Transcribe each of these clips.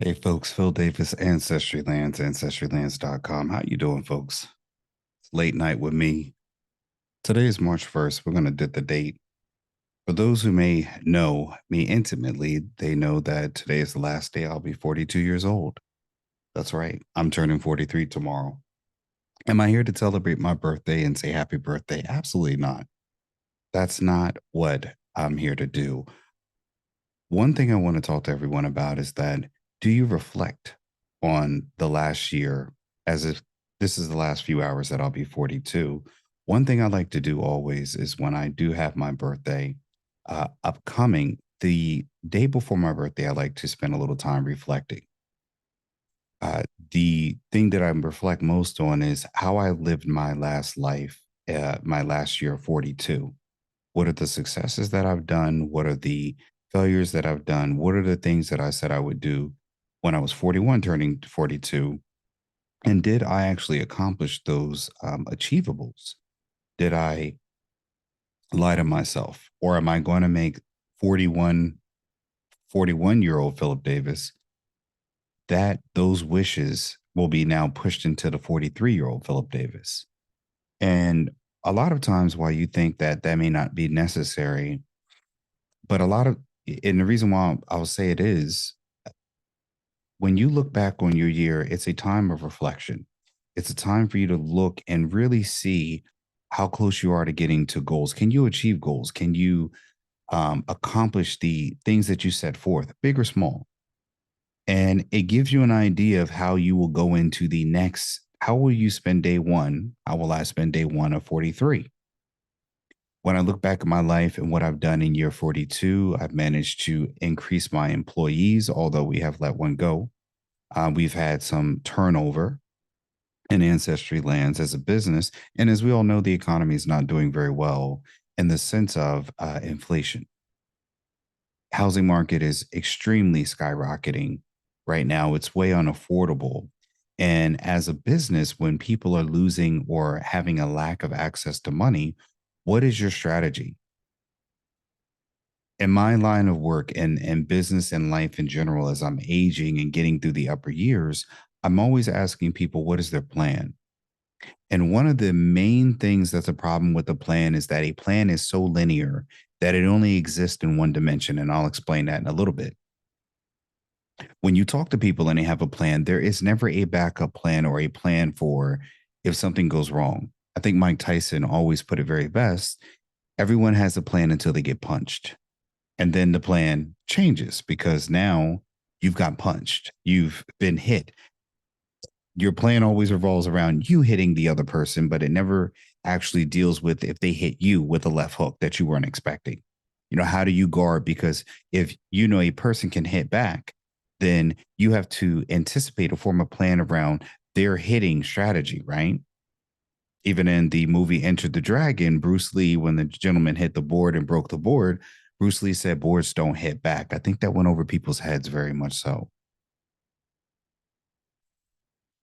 Hey folks, Phil Davis, Ancestry Lands, ancestrylands.com. How you doing, folks? It's late night with me. Today is March 1st. We're going to dip the date. For those who may know me intimately, they know that today is the last day I'll be 42 years old. That's right. I'm turning 43 tomorrow. Am I here to celebrate my birthday and say happy birthday? Absolutely not. That's not what I'm here to do. One thing I want to talk to everyone about is that do you reflect on the last year as if this is the last few hours that I'll be 42? One thing I like to do always is when I do have my birthday upcoming, the day before my birthday, I like to spend a little time reflecting. The thing that I reflect most on is how I lived my last life, my last year, 42. What are the successes that I've done? What are the failures that I've done? What are the things that I said I would do when I was 41, turning 42? And did I actually accomplish those achievables? Did I lie to myself? Or am I going to make 41, 41 year old Philip Davis that those wishes will be now pushed into the 43-year-old Philip Davis? And a lot of times, why you think that that may not be necessary, but a lot of, and the reason why I'll say it is when you look back on your year, it's a time of reflection. It's a time for you to look and really see how close you are to getting to goals. Can you achieve goals? Can you accomplish the things that you set forth, big or small? And it gives you an idea of how you will go into the next. How will you spend day one? How will I spend day one of 43? When I look back at my life and what I've done in year 42, I've managed to increase my employees, although we have let one go. We've had some turnover in Ancestry Lands as a business. And as we all know, the economy is not doing very well in the sense of inflation. Housing market is extremely skyrocketing right now. It's way unaffordable. And as a business, when people are losing or having a lack of access to money, what is your strategy? In my line of work and business and life in general, as I'm aging and getting through the upper years, I'm always asking people, what is their plan? And one of the main things that's a problem with the plan is that a plan is so linear that it only exists in one dimension. And I'll explain that in a little bit. When you talk to people and they have a plan, there is never a backup plan or a plan for if something goes wrong. I think Mike Tyson always put it very best. Everyone has a plan until they get punched. And then the plan changes because now you've got punched, you've been hit. Your plan always revolves around you hitting the other person, but it never actually deals with if they hit you with a left hook that you weren't expecting. How do you guard? Because if you know a person can hit back, then you have to anticipate or form a plan around their hitting strategy, right? Even in the movie Enter the Dragon, Bruce Lee, when the gentleman hit the board and broke the board, Bruce Lee said, boards don't hit back. I think that went over people's heads very much so.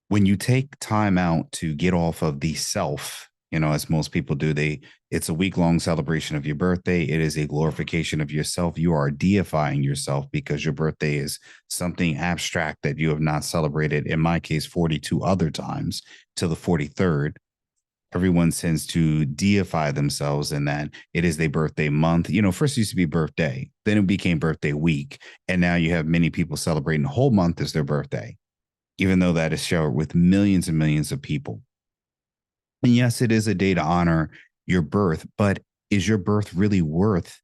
When you take time out to get off of the self, as most people do, it's a week-long celebration of your birthday. It is a glorification of yourself. You are deifying yourself because your birthday is something abstract that you have not celebrated, in my case, 42 other times to the 43rd. Everyone tends to deify themselves in that it is their birthday month. First it used to be birthday, then it became birthday week. And now you have many people celebrating the whole month as their birthday, even though that is shared with millions and millions of people. And yes, it is a day to honor your birth, but is your birth really worth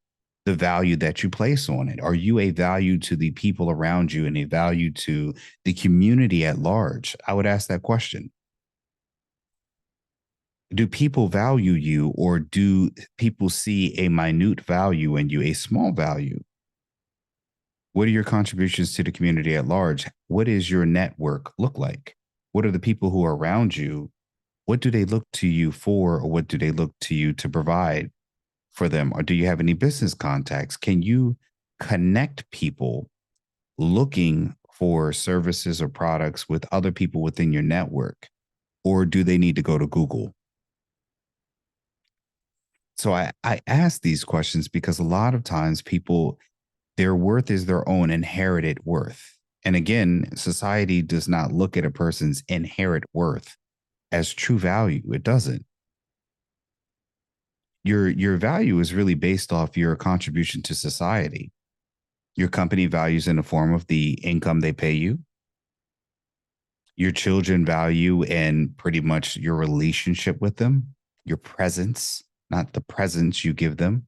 the value that you place on it? Are you a value to the people around you and a value to the community at large? I would ask that question. Do people value you, or do people see a minute value in you, a small value? What are your contributions to the community at large? What is your network look like? What are the people who are around you? What do they look to you for, or what do they look to you to provide for them? Or do you have any business contacts? Can you connect people looking for services or products with other people within your network? Or do they need to go to Google? So I ask these questions because a lot of times people, their worth is their own inherited worth. And again, society does not look at a person's inherent worth as true value. It doesn't. Your value is really based off your contribution to society. Your company values in the form of the income they pay you. Your children value in pretty much your relationship with them, your presence, not the presents you give them.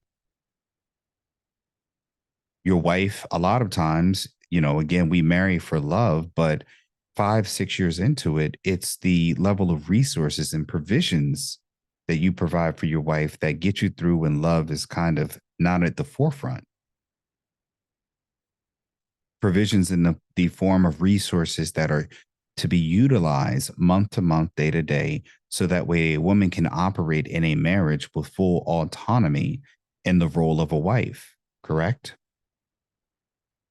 Your wife, a lot of times, again, we marry for love, but 5, 6 years into it, it's the level of resources and provisions that you provide for your wife that get you through when love is kind of not at the forefront. Provisions in the form of resources that are to be utilized month to month, day to day, so that way a woman can operate in a marriage with full autonomy in the role of a wife, correct?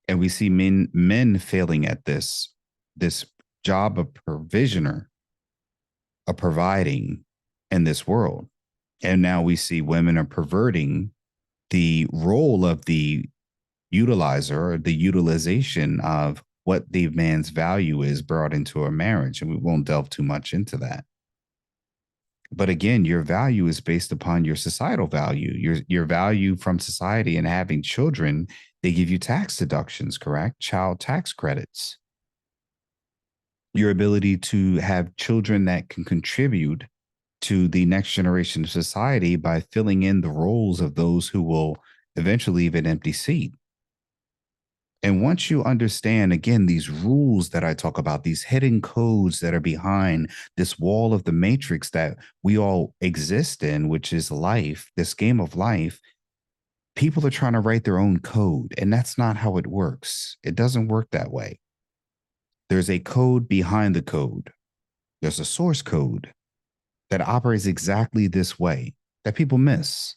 And we see men failing at this job of provisioner, of providing in this world. And now we see women are perverting the role of the utilizer or the utilization of what the man's value is brought into a marriage. And we won't delve too much into that. But again, your value is based upon your societal value, your value from society and having children. They give you tax deductions, correct? Child tax credits. Your ability to have children that can contribute to the next generation of society by filling in the roles of those who will eventually leave an empty seat. And once you understand, again, these rules that I talk about, these hidden codes that are behind this wall of the matrix that we all exist in, which is life, this game of life, people are trying to write their own code. And that's not how it works. It doesn't work that way. There's a code behind the code, there's a source code that operates exactly this way that people miss.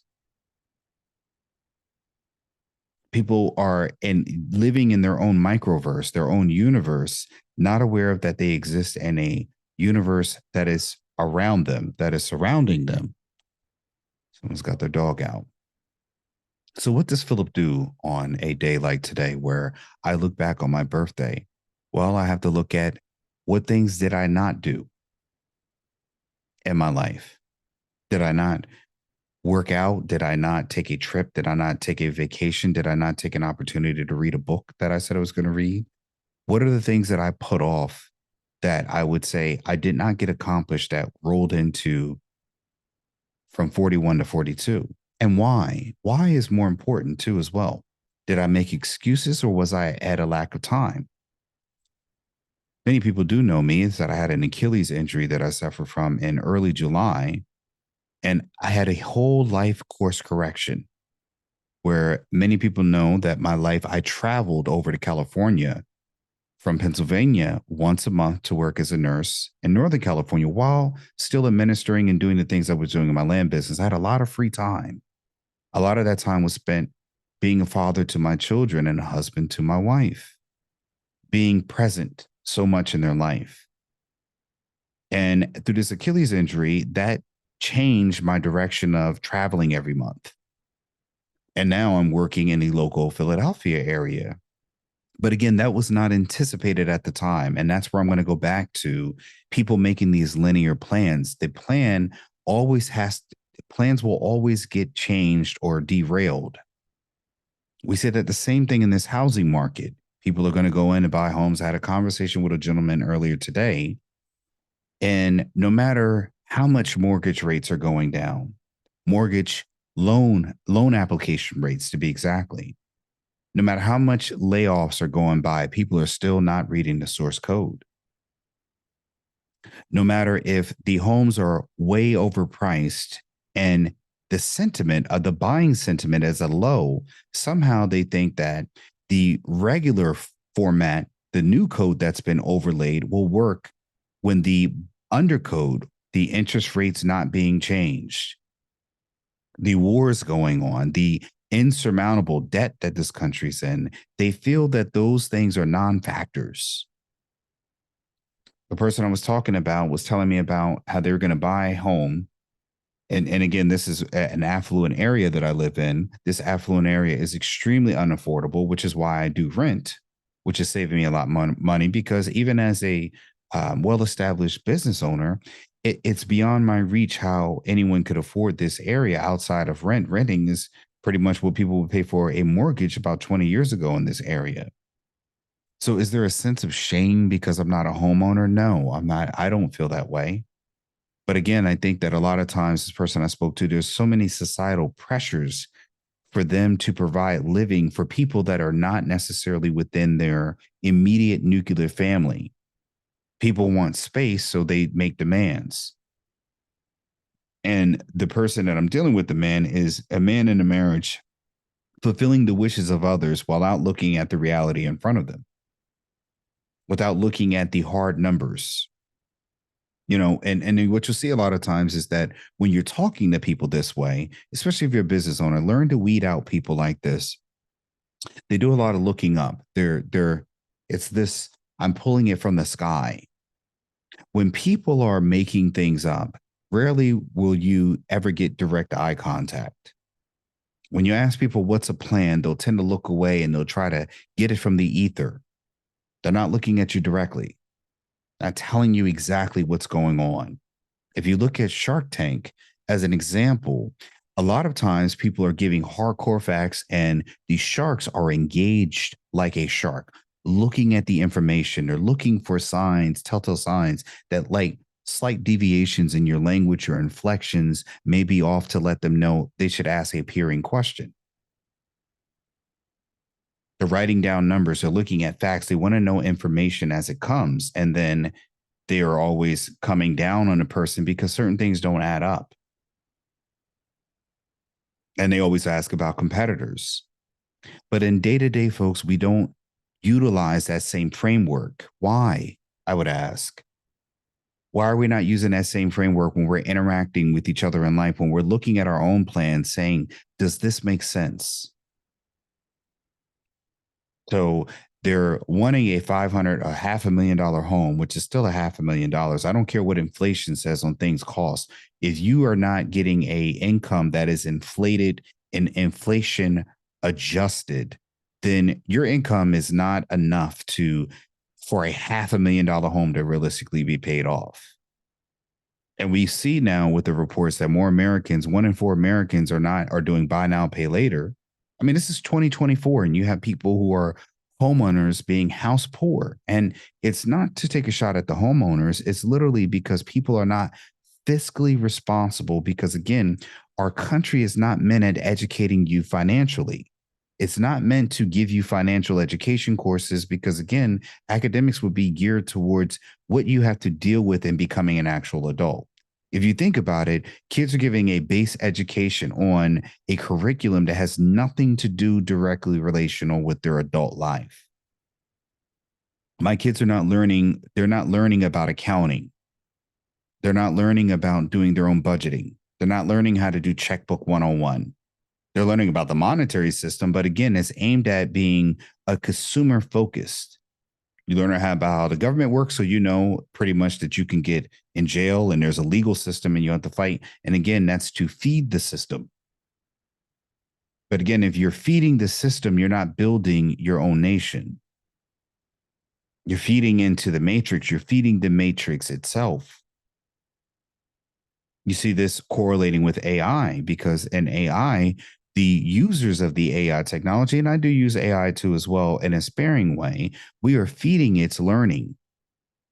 People are living in their own microverse, their own universe, not aware of that they exist in a universe that is around them, that is surrounding them. Someone's got their dog out. So, what does Philip do on a day like today where I look back on my birthday? Well, I have to look at what things did I not do in my life? Did I not work out? Did I not take a trip? Did I not take a vacation? Did I not take an opportunity to read a book that I said I was going to read? What are the things that I put off that I would say I did not get accomplished that rolled into from 41 to 42? And why? Why is more important too, as well. Did I make excuses or was I at a lack of time? Many people do know me is that I had an Achilles injury that I suffered from in early July. And I had a whole life course correction where many people know that my life, I traveled over to California from Pennsylvania once a month to work as a nurse in Northern California while still administering and doing the things I was doing in my land business. I had a lot of free time. A lot of that time was spent being a father to my children and a husband to my wife, being present so much in their life. And through this Achilles injury, that changed my direction of traveling every month. And now I'm working in the local Philadelphia area. But again, that was not anticipated at the time. And that's where I'm going to go back to people making these linear plans. The plan always has, plans will always get changed or derailed. We said that the same thing in this housing market. People are going to go in and buy homes. I had a conversation with a gentleman earlier today. And no matter how much mortgage rates are going down, mortgage loan application rates to be exactly, no matter how much layoffs are going by, people are still not reading the source code. No matter if the homes are way overpriced and the sentiment of the buying sentiment is a low, somehow they think that the regular format, the new code that's been overlaid will work when the undercode, the interest rates not being changed, the wars going on, the insurmountable debt that this country's in, they feel that those things are non-factors. The person I was talking about was telling me about how they were going to buy a home. And again, this is an affluent area that I live in. This affluent area is extremely unaffordable, which is why I do rent. which is saving me a lot of money because even as a well-established business owner, it's beyond my reach how anyone could afford this area outside of rent. Renting is pretty much what people would pay for a mortgage about 20 years ago in this area. So is there a sense of shame because I'm not a homeowner? No, I'm not. I don't feel that way. But again, I think that a lot of times, this person I spoke to, there's so many societal pressures for them to provide living for people that are not necessarily within their immediate nuclear family. People want space, so they make demands. And the person that I'm dealing with, the man, is a man in a marriage fulfilling the wishes of others while out looking at the reality in front of them, without looking at the hard numbers. And what you'll see a lot of times is that when you're talking to people this way, especially if you're a business owner, learn to weed out people like this. They do a lot of looking up. It's this, I'm pulling it from the sky. When people are making things up, rarely will you ever get direct eye contact. When you ask people what's a plan, they'll tend to look away and they'll try to get it from the ether. They're not looking at you directly, not telling you exactly what's going on. If you look at Shark Tank as an example, a lot of times people are giving hardcore facts and these sharks are engaged like a shark, looking at the information. They're looking for signs, telltale signs that like slight deviations in your language or inflections may be off to let them know they should ask a peering question. They're writing down numbers. They're looking at facts. They want to know information as it comes. And then they are always coming down on a person because certain things don't add up. And they always ask about competitors. But in day to day, folks, we don't utilize that same framework. Why? I would ask. Why are we not using that same framework when we're interacting with each other in life, when we're looking at our own plans, saying, does this make sense? So they're wanting a 500, a $500,000 home, which is still a $500,000. I don't care what inflation says on things cost. If you are not getting a income that is inflated and inflation adjusted, then your income is not enough for a $500,000 home to realistically be paid off. And we see now with the reports that more Americans, 1 in 4 Americans are doing buy now, pay later. I mean, this is 2024, and you have people who are homeowners being house poor. And it's not to take a shot at the homeowners. It's literally because people are not fiscally responsible because, again, our country is not meant at educating you financially. It's not meant to give you financial education courses because, again, academics would be geared towards what you have to deal with in becoming an actual adult. If you think about it, kids are giving a base education on a curriculum that has nothing to do directly relational with their adult life. My kids are not learning, they're not learning about accounting. They're not learning about doing their own budgeting. They're not learning how to do checkbook 101. They're learning about the monetary system, but again, it's aimed at being a consumer focused. You learn how the government works, so you know pretty much that you can get in jail and there's a legal system and you have to fight. And again, that's to feed the system. But again, if you're feeding the system, you're not building your own nation. You're feeding into the matrix. You're feeding the matrix itself. You see this correlating with AI because in AI, the users of the AI technology, and I do use AI too as well in a sparing way, we are feeding its learning.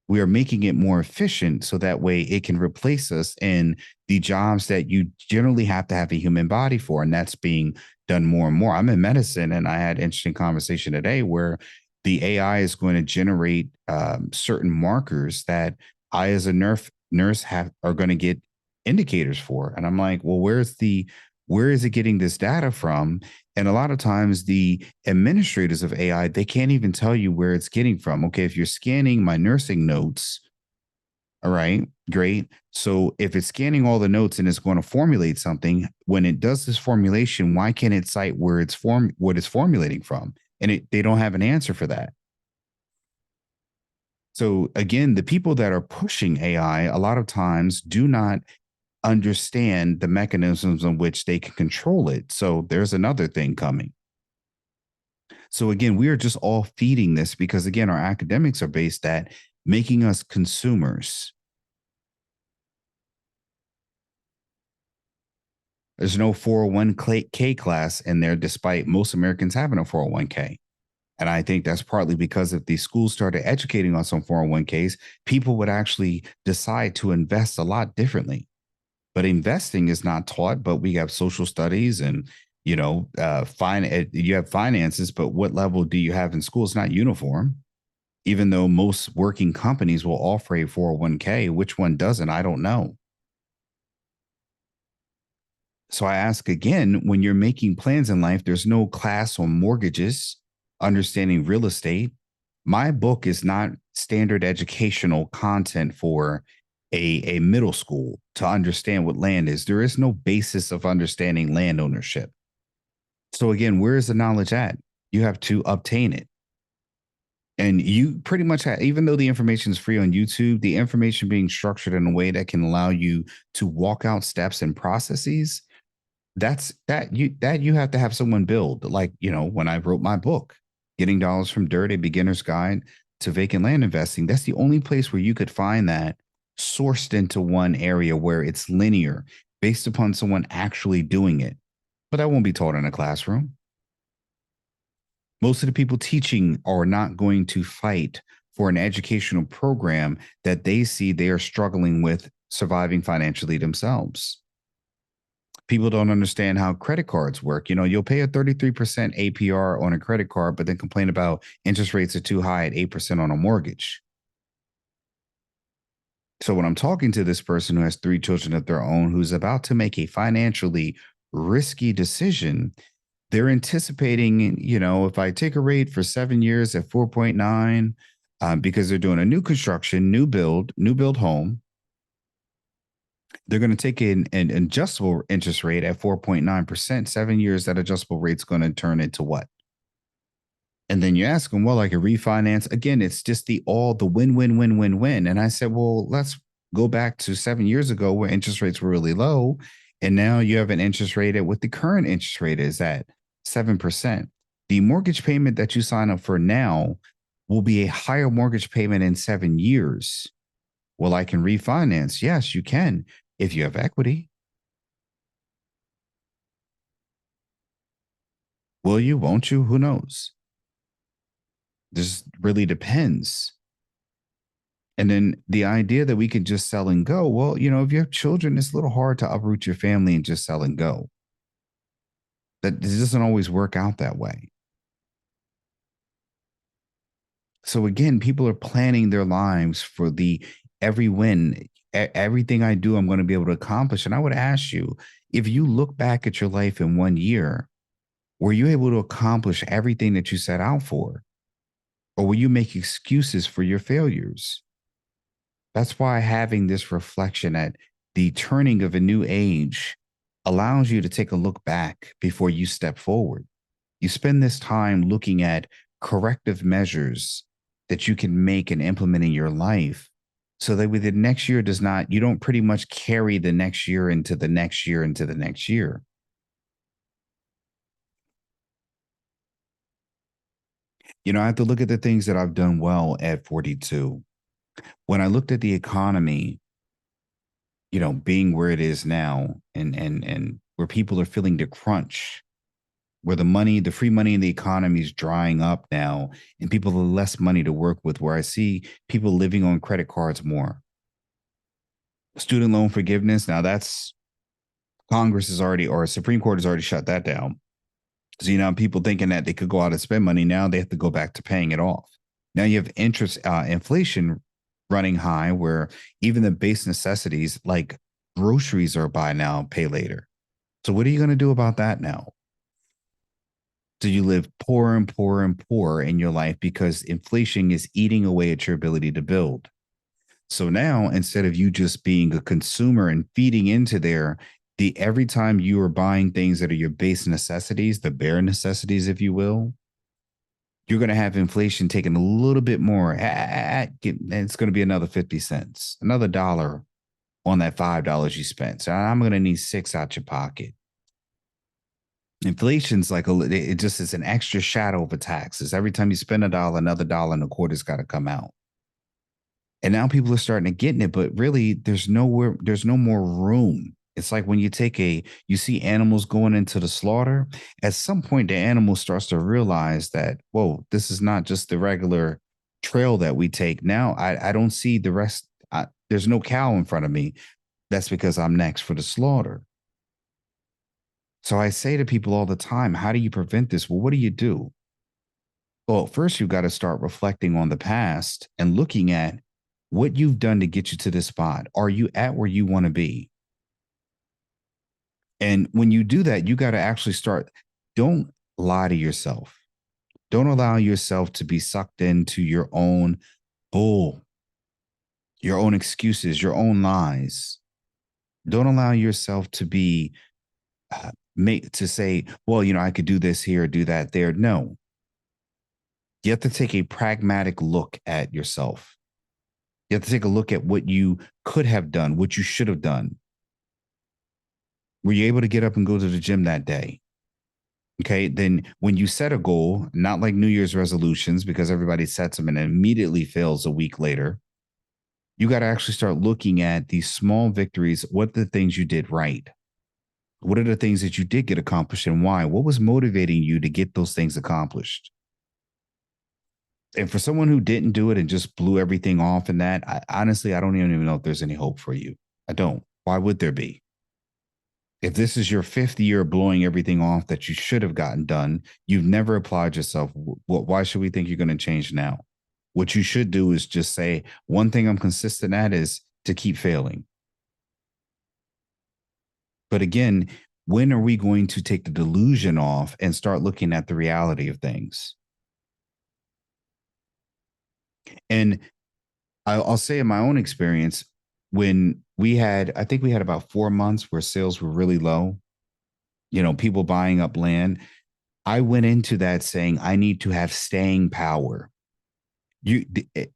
We are making it more efficient so that way it can replace us in the jobs that you generally have to have a human body for. And that's being done more and more. I'm in medicine and I had an interesting conversation today where the AI is going to generate certain markers that I, as a nurse are going to get indicators for. And I'm like, well, where is it getting this data from? And a lot of times the administrators of AI, they can't even tell you where it's getting from. Okay, if you're scanning my nursing notes, all right, great. So if it's scanning all the notes and it's going to formulate something, when it does this formulation, why can't it cite where what it's formulating from? And they don't have an answer for that. So again, the people that are pushing AI a lot of times do not understand the mechanisms in which they can control it. So there's another thing coming. So again, we are just all feeding this because again, our academics are based at making us consumers. There's no 401k class in there, despite most Americans having a 401k. And I think that's partly because if the schools started educating us on 401ks, people would actually decide to invest a lot differently. But investing is not taught, but we have social studies and you have finances, but what level do you have in school? It's not uniform. Even though most working companies will offer a 401k, which one doesn't? I don't know. So I ask again, when you're making plans in life, there's no class on mortgages, understanding real estate. My book is not standard educational content for a middle school to understand what land is. There is no basis of understanding land ownership. So again, where is the knowledge at? You have to obtain it. And you pretty much have, even though the information is free on YouTube, the information being structured in a way that can allow you to walk out steps and processes, that you have to have someone build. Like, when I wrote my book, Getting Dollars from Dirt, a beginner's guide to vacant land investing, that's the only place where you could find that sourced into one area where it's linear based upon someone actually doing it. But that won't be taught in a classroom. Most of the people teaching are not going to fight for an educational program that they see they are struggling with surviving financially themselves. People don't understand how credit cards work. You'll pay a 33% APR on a credit card, but then complain about interest rates are too high at 8% on a mortgage. So when I'm talking to this person who has 3 children of their own, who's about to make a financially risky decision, they're anticipating, if I take a rate for 7 years at 4.9, because they're doing a new construction, new build home, they're going to take an adjustable interest rate at 4.9%. 7 years, that adjustable rate's going to turn into what? And then you ask them, well, I can refinance. Again, it's just the win, win, win, win, win. And I said, well, let's go back to 7 years ago where interest rates were really low. And now you have an interest rate at what the current interest rate is at 7%. The mortgage payment that you sign up for now will be a higher mortgage payment in 7 years. Well, I can refinance. Yes, you can if you have equity. Will you? Won't you? Who knows? This really depends. And then the idea that we could just sell and go, well, if you have children, it's a little hard to uproot your family and just sell and go. That this doesn't always work out that way. So again, people are planning their lives for the every win, everything I do, I'm going to be able to accomplish. And I would ask you, if you look back at your life in one year, were you able to accomplish everything that you set out for? Or will you make excuses for your failures? That's why having this reflection at the turning of a new age allows you to take a look back before you step forward. You spend this time looking at corrective measures that you can make and implement in your life so that with the next year you don't pretty much carry the next year into the next year into the next year. I have to look at the things that I've done well at 42. When I looked at the economy, being where it is now and where people are feeling the crunch, where the free money in the economy is drying up now and people have less money to work with, where I see people living on credit cards more. Student loan forgiveness, now that's Congress is already, or Supreme Court has already shut that down. So, people thinking that they could go out and spend money. Now they have to go back to paying it off. Now you have inflation running high where even the base necessities like groceries are buy now, pay later. So what are you going to do about that now? Do you live poorer and poorer and poorer in your life because inflation is eating away at your ability to build? So now instead of you just being a consumer and feeding into the every time you are buying things that are your base necessities, the bare necessities, if you will, you're going to have inflation taking a little bit more. And it's going to be another 50 cents, another dollar on that $5 you spent. So I'm going to need 6 out your pocket. Inflation's like it just is an extra shadow of a tax. It's every time you spend a dollar, another dollar and a quarter's got to come out. And now people are starting to get in it, but really there's no more room. It's like when you see animals going into the slaughter, at some point the animal starts to realize that, whoa, this is not just the regular trail that we take. Now I don't see the rest. There's no cow in front of me. That's because I'm next for the slaughter. So I say to people all the time, how do you prevent this? Well, what do you do? Well, first, you've got to start reflecting on the past and looking at what you've done to get you to this spot. Are you at where you want to be? And when you do that, you got to actually start. Don't lie to yourself. Don't allow yourself to be sucked into your own bull, your own excuses, your own lies. Don't allow yourself to be made to say, well, I could do this here, do that there. No, you have to take a pragmatic look at yourself. You have to take a look at what you could have done, what you should have done. Were you able to get up and go to the gym that day? Okay. Then when you set a goal, not like New Year's resolutions, because everybody sets them and immediately fails a week later, you got to actually start looking at these small victories. What are the things you did right? What are the things that you did get accomplished and why? What was motivating you to get those things accomplished? And for someone who didn't do it and just blew everything off in that, honestly, I don't even know if there's any hope for you. I don't. Why would there be? If this is your fifth year blowing everything off that you should have gotten done, you've never applied yourself. Why should we think you're going to change now? What you should do is just say, one thing I'm consistent at is to keep failing. But again, when are we going to take the delusion off and start looking at the reality of things? And I'll say in my own experience, I think we had about 4 months where sales were really low, people buying up land. I went into that saying, I need to have staying power.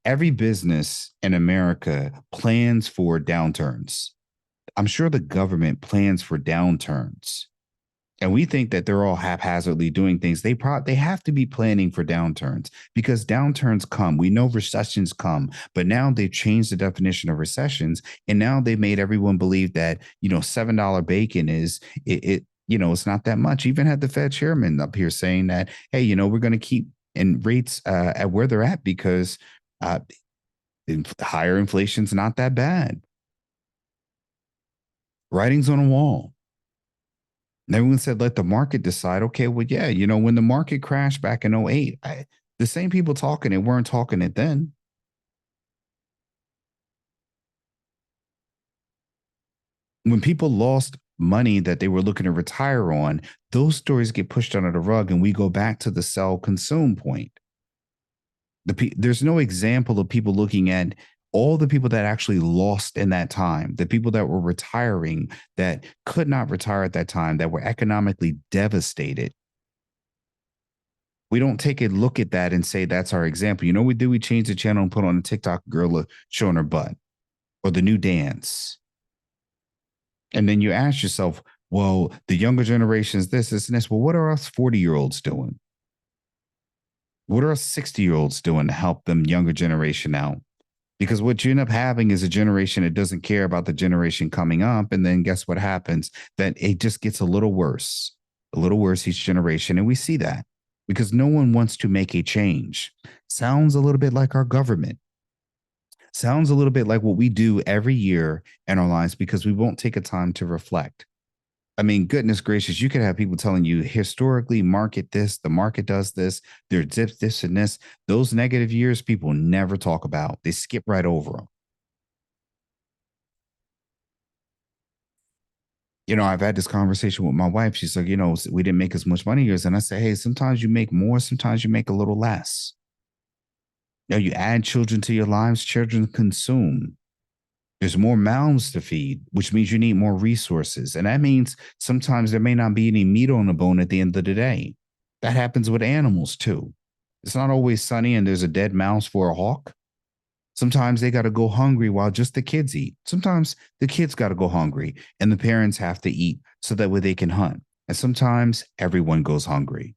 Every business in America plans for downturns. I'm sure the government plans for downturns. And we think that they're all haphazardly doing things. They have to be planning for downturns because downturns come. We know recessions come, but now they've changed the definition of recessions, and now they made everyone believe that $7 bacon is it. It's not that much. Even had the Fed chairman up here saying that, hey, we're going to keep in rates at where they're at because higher inflation's not that bad. Writing's on a wall. And everyone said, let the market decide. Okay, well, yeah, when the market crashed back in 08, the same people talking it weren't talking it then. When people lost money that they were looking to retire on, those stories get pushed under the rug and we go back to the sell consume point. There's no example of people looking at all the people that actually lost in that time, the people that were retiring that could not retire at that time, that were economically devastated. We don't take a look at that and say that's our example. You know what we do? We change the channel and put on a TikTok girl showing her butt or the new dance. And then you ask yourself, well, the younger generations, this, and this. Well, what are us 40-year-olds doing? What are us 60-year-olds doing to help them younger generation out? Because what you end up having is a generation that doesn't care about the generation coming up. And then guess what happens? That it just gets a little worse each generation. And we see that because no one wants to make a change. Sounds a little bit like our government. Sounds a little bit like what we do every year in our lives because we won't take a time to reflect. I mean, goodness gracious, you could have people telling you historically, market this, the market does this, there's this and this. Those negative years, people never talk about. They skip right over them. I've had this conversation with my wife. She's like, we didn't make as much money years. And I say, hey, sometimes you make more, sometimes you make a little less. You add children to your lives, children consume. There's more mouths to feed, which means you need more resources. And that means sometimes there may not be any meat on the bone at the end of the day. That happens with animals too. It's not always sunny and there's a dead mouse for a hawk. Sometimes they got to go hungry while just the kids eat. Sometimes the kids got to go hungry and the parents have to eat so that way they can hunt. And sometimes everyone goes hungry.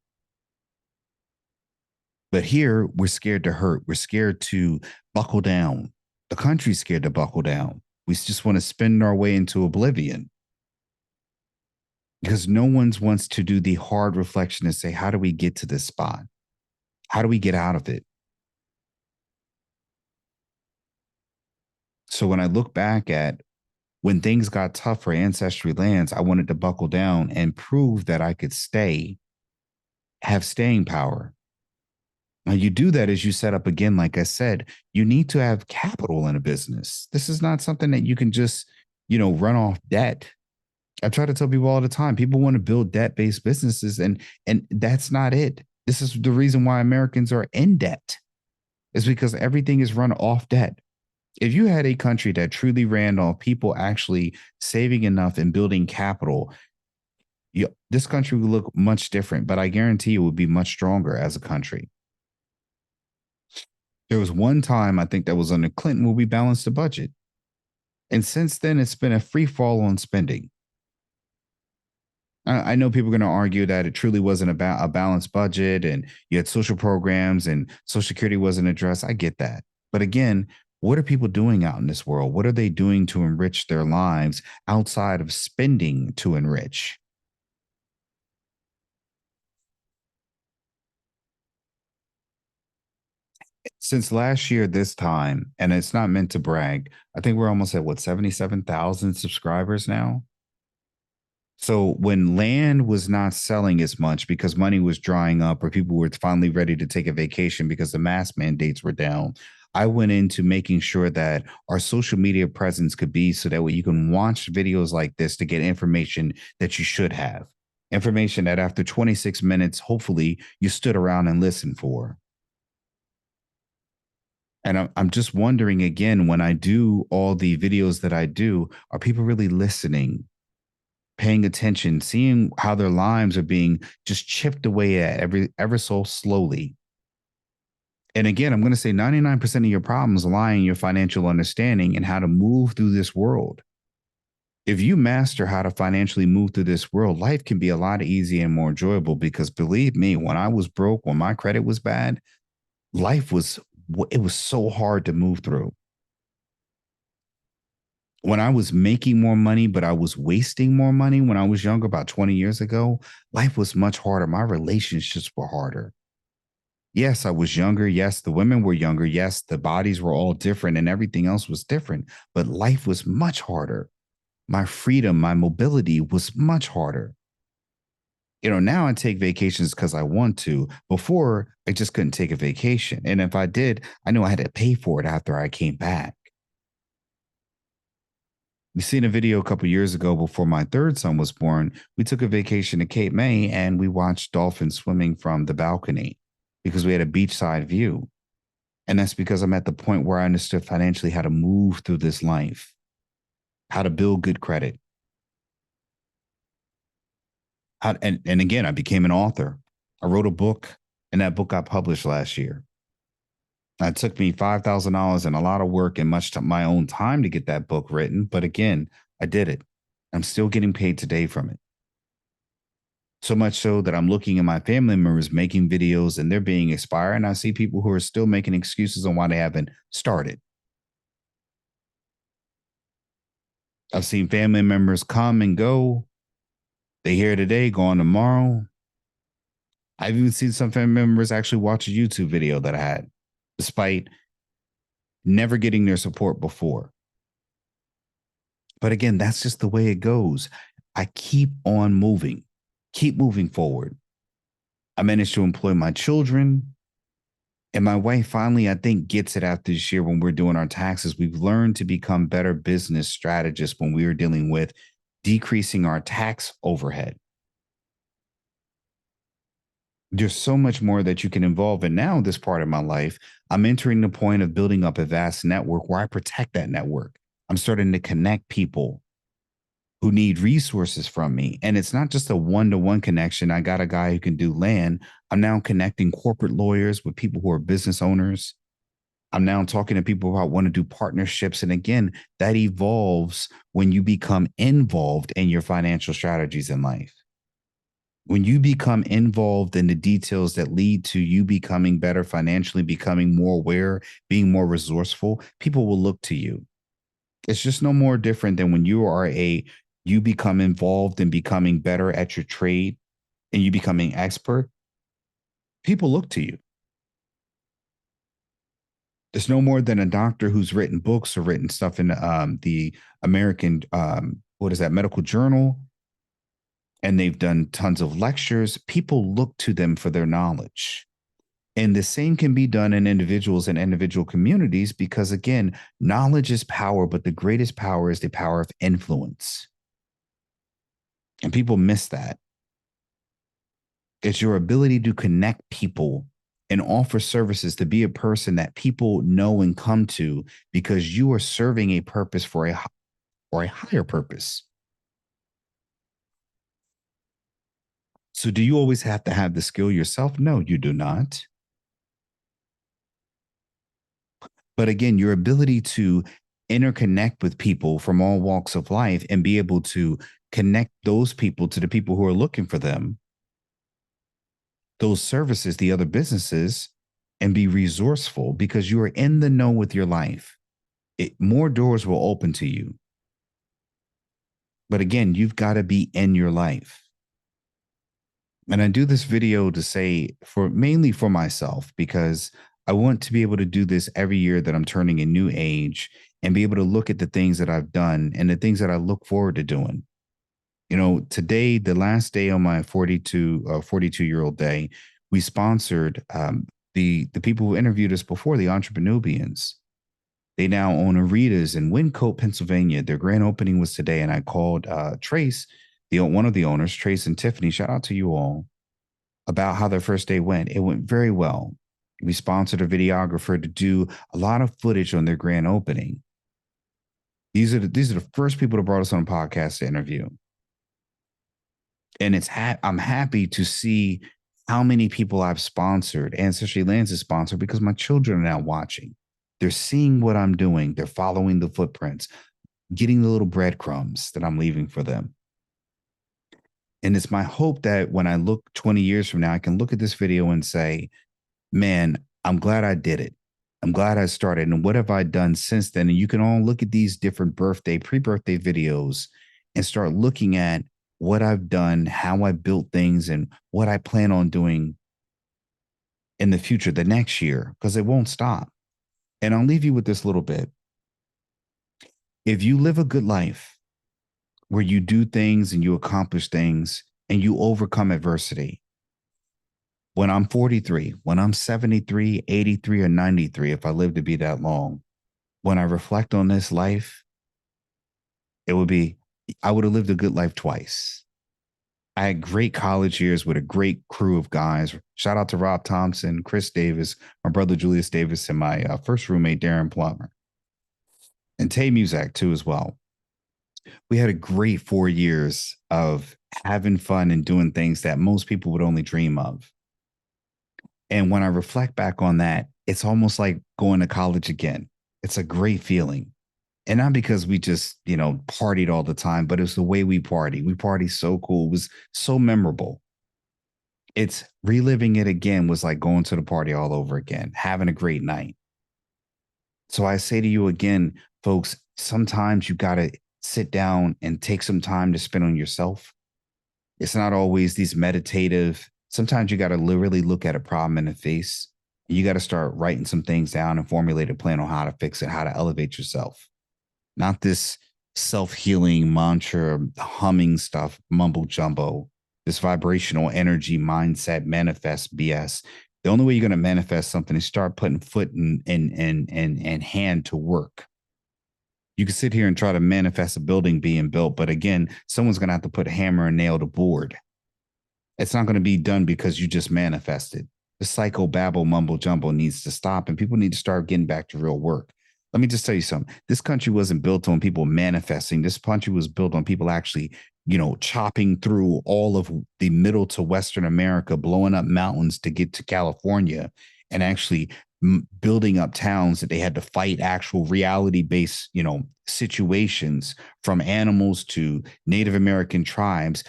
But here, we're scared to hurt. We're scared to buckle down. The country's scared to buckle down. We just want to spin our way into oblivion because no one wants to do the hard reflection and say, how do we get to this spot? How do we get out of it? So when I look back at when things got tough for Ancestry Lands, I wanted to buckle down and prove that I could have staying power. Now, you do that as you set up again, like I said, you need to have capital in a business. This is not something that you can just, run off debt. I try to tell people all the time, people want to build debt-based businesses, and that's not it. This is the reason why Americans are in debt, is because everything is run off debt. If you had a country that truly ran off people actually saving enough and building capital, this country would look much different, but I guarantee it would be much stronger as a country. There was one time, I think that was under Clinton, where we balanced the budget. And since then, it's been a free fall on spending. I know people are going to argue that it truly wasn't about a balanced budget and you had social programs and Social Security wasn't addressed. I get that. But again, what are people doing out in this world? What are they doing to enrich their lives outside of spending to enrich? Since last year, this time, and it's not meant to brag, I think we're almost at what, 77,000 subscribers now? So when land was not selling as much because money was drying up or people were finally ready to take a vacation because the mask mandates were down, I went into making sure that our social media presence could be so that way you can watch videos like this to get information that you should have. Information that after 26 minutes, hopefully you stood around and listened for. And I'm just wondering again, when I do all the videos that I do, are people really listening, paying attention, seeing how their lives are being just chipped away at ever so slowly? And again, I'm going to say 99% of your problems lie in your financial understanding and how to move through this world. If you master how to financially move through this world, life can be a lot easier and more enjoyable because believe me, when I was broke, when my credit was bad, life was it was so hard to move through. When I was making more money, but I was wasting more money when I was younger, about 20 years ago, life was much harder. My relationships were harder. Yes, I was younger. Yes, the women were younger. Yes, the bodies were all different and everything else was different, but life was much harder. My freedom, my mobility was much harder. Now I take vacations because I want to. Before, I just couldn't take a vacation. And if I did, I knew I had to pay for it after I came back. We seen a video a couple years ago before my third son was born. We took a vacation to Cape May and we watched dolphins swimming from the balcony because we had a beachside view. And that's because I'm at the point where I understood financially how to move through this life, how to build good credit. And again, I became an author. I wrote a book, and that book got published last year. It took me $5,000 and a lot of work and much my own time to get that book written. But again, I did it. I'm still getting paid today from it. So much so that I'm looking at my family members making videos and they're being inspired. And I see people who are still making excuses on why they haven't started. I've seen family members come and go. They here today, gone tomorrow. I've even seen some family members actually watch a YouTube video that I had, despite never getting their support before. But again, that's just the way it goes. I keep moving forward. I managed to employ my children. And my wife finally, I think, gets it after this year when we're doing our taxes. We've learned to become better business strategists when we are dealing with decreasing our tax overhead. There's so much more that you can involve in now, this part of my life. I'm entering the point of building up a vast network where I protect that network. I'm starting to connect people who need resources from me. And it's not just a one-to-one connection. I got a guy who can do land. I'm now connecting corporate lawyers with people who are business owners. I'm now talking to people about want to do partnerships. And again, that evolves when you become involved in your financial strategies in life. When you become involved in the details that lead to you becoming better financially, becoming more aware, being more resourceful, people will look to you. It's just no more different than when you become involved in becoming better at your trade and you becoming expert, people look to you. It's no more than a doctor who's written books or written stuff in the American, what is that, medical journal, and they've done tons of lectures. People look to them for their knowledge. And the same can be done in individuals and individual communities because, again, knowledge is power, but the greatest power is the power of influence. And people miss that. It's your ability to connect people and offer services to be a person that people know and come to because you are serving a purpose for a higher purpose. So do you always have to have the skill yourself? No, you do not. But again, your ability to interconnect with people from all walks of life and be able to connect those people to the people who are looking for them, those services, the other businesses, and be resourceful because you are in the know with your life. More doors will open to you. But again, you've got to be in your life. And I do this video to say for mainly for myself because I want to be able to do this every year that I'm turning a new age and be able to look at the things that I've done and the things that I look forward to doing. You know, today, the last day on my 42-year-old day, we sponsored the people who interviewed us before, the Entrepreneubians. They now own Arita's in Wyncote, Pennsylvania. Their grand opening was today, and I called Trace, one of the owners, Trace and Tiffany. Shout out to you all about how their first day went. It went very well. We sponsored a videographer to do a lot of footage on their grand opening. These are the first people that brought us on a podcast to interview. And I'm happy to see how many people I've sponsored. Ancestry Lands is sponsored because my children are now watching. They're seeing what I'm doing. They're following the footprints, getting the little breadcrumbs that I'm leaving for them. And it's my hope that when I look 20 years from now, I can look at this video and say, man, I'm glad I did it. I'm glad I started. And what have I done since then? And you can all look at these different pre-birthday videos and start looking at what I've done, how I built things, and what I plan on doing in the future, the next year, because it won't stop. And I'll leave you with this little bit. If you live a good life where you do things and you accomplish things and you overcome adversity, when I'm 43, when I'm 73, 83, or 93, if I live to be that long, when I reflect on this life, I would have lived a good life twice. I had great college years with a great crew of guys. Shout out to Rob Thompson, Chris Davis, my brother Julius Davis, and my first roommate, Darren Plummer, and Tay Muzak, too, as well. We had a great 4 years of having fun and doing things that most people would only dream of. And when I reflect back on that, it's almost like going to college again. It's a great feeling. And not because we just, partied all the time, but it's the way we party. We party so cool. It was so memorable. It's reliving it again was like going to the party all over again, having a great night. So I say to you again, folks, sometimes you got to sit down and take some time to spend on yourself. It's not always these meditative. Sometimes you got to literally look at a problem in the face. And you got to start writing some things down and formulate a plan on how to fix it, how to elevate yourself. Not this self-healing mantra, humming stuff, mumbo jumbo, this vibrational energy mindset manifest BS. The only way you're going to manifest something is start putting foot and hand to work. You can sit here and try to manifest a building being built, but again, someone's going to have to put a hammer and nail to board. It's not going to be done because you just manifested. The psychobabble mumbo jumbo needs to stop, and people need to start getting back to real work. Let me just tell you something. This country wasn't built on people manifesting. This country was built on people actually, chopping through all of the middle to Western America, blowing up mountains to get to California, and actually building up towns that they had to fight actual reality-based, situations from animals to Native American tribes.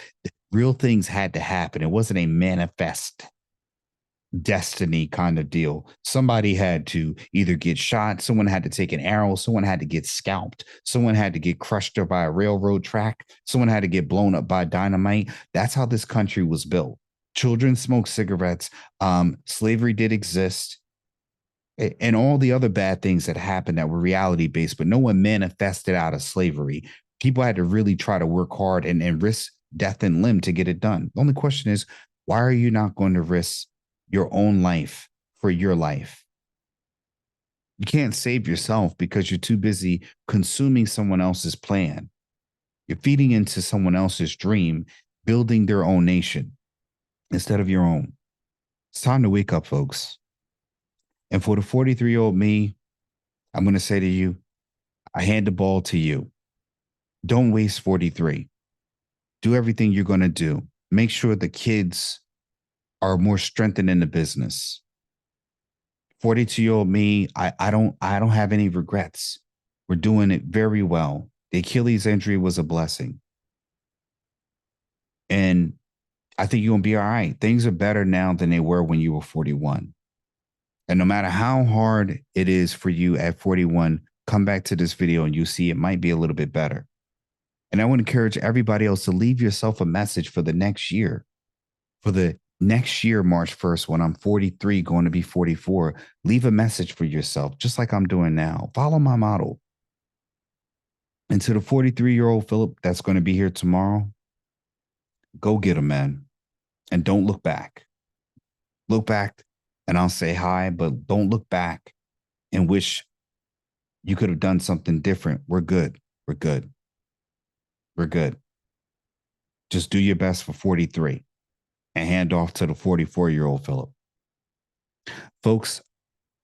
Real things had to happen. It wasn't a manifest destiny kind of deal. Somebody had to either get shot, someone had to take an arrow, someone had to get scalped, someone had to get crushed up by a railroad track, someone had to get blown up by dynamite. That's how this country was built. Children smoked cigarettes. Slavery did exist, and all the other bad things that happened that were reality based, but no one manifested out of slavery. People had to really try to work hard and risk death and limb to get it done. The only question is, why are you not going to risk your own life for your life? You can't save yourself because you're too busy consuming someone else's plan. You're feeding into someone else's dream, building their own nation instead of your own. It's time to wake up, folks. And for the 43-year-old me, I'm going to say to you, I hand the ball to you. Don't waste 43. Do everything you're going to do. Make sure the kids are more strengthened in the business. 42-year-old me, I don't have any regrets. We're doing it very well. The Achilles injury was a blessing. And I think you're going to be all right. Things are better now than they were when you were 41. And no matter how hard it is for you at 41, come back to this video and you see it might be a little bit better. And I want to encourage everybody else to leave yourself a message for the next year. For the next year, March 1st, when I'm 43, going to be 44, leave a message for yourself, just like I'm doing now. Follow my model. And to the 43-year-old Philip that's going to be here tomorrow, go get him, man. And don't look back. Look back and I'll say hi, but don't look back and wish you could have done something different. We're good. We're good. We're good. Just do your best for 43 and hand off to the 44-year-old Philip. Folks,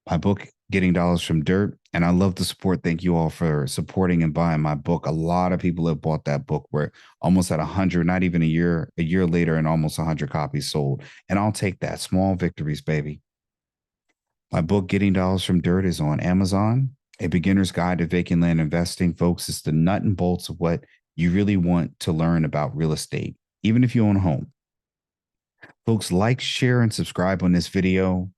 my book, Getting Dollars from Dirt, and I love the support. Thank you all for supporting and buying my book. A lot of people have bought that book. We're almost at 100, not even a year later, and almost 100 copies sold. And I'll take that. Small victories, baby. My book, Getting Dollars from Dirt, is on Amazon. A Beginner's Guide to Vacant Land Investing. Folks, it's the nut and bolts of what you really want to learn about real estate, even if you own a home. Folks, like, share, and subscribe on this video.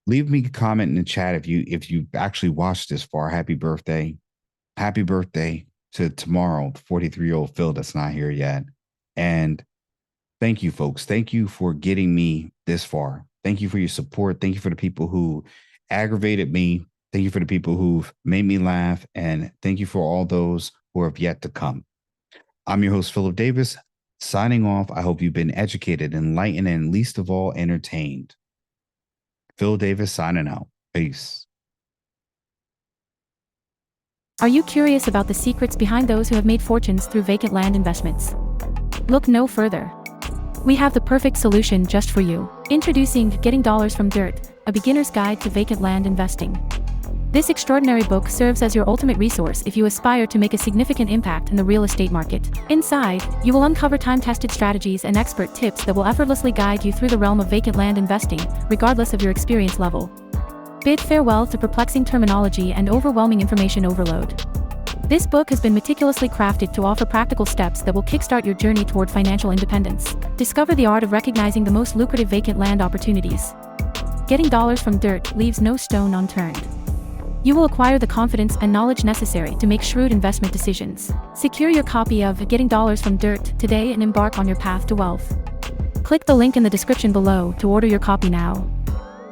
Leave me a comment in the chat if you actually watched this far. Happy birthday. Happy birthday to tomorrow, the 43-year-old Phil that's not here yet. And thank you, folks. Thank you for getting me this far. Thank you for your support. Thank you for the people who aggravated me. Thank you for the people who've made me laugh. And thank you for all those who have yet to come. I'm your host, Philip Davis, signing off. I hope you've been educated, enlightened, and least of all, entertained. Phil Davis signing out. Peace. Are you curious about the secrets behind those who have made fortunes through vacant land investments? Look no further. We have the perfect solution just for you. Introducing Getting Dollars from Dirt, a beginner's guide to vacant land investing. This extraordinary book serves as your ultimate resource if you aspire to make a significant impact in the real estate market. Inside, you will uncover time-tested strategies and expert tips that will effortlessly guide you through the realm of vacant land investing, regardless of your experience level. Bid farewell to perplexing terminology and overwhelming information overload. This book has been meticulously crafted to offer practical steps that will kickstart your journey toward financial independence. Discover the art of recognizing the most lucrative vacant land opportunities. Getting Dollars from Dirt leaves no stone unturned. You will acquire the confidence and knowledge necessary to make shrewd investment decisions. Secure your copy of Getting Dollars from Dirt today and embark on your path to wealth. Click the link in the description below to order your copy now.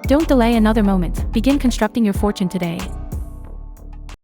Don't delay another moment. Begin constructing your fortune today.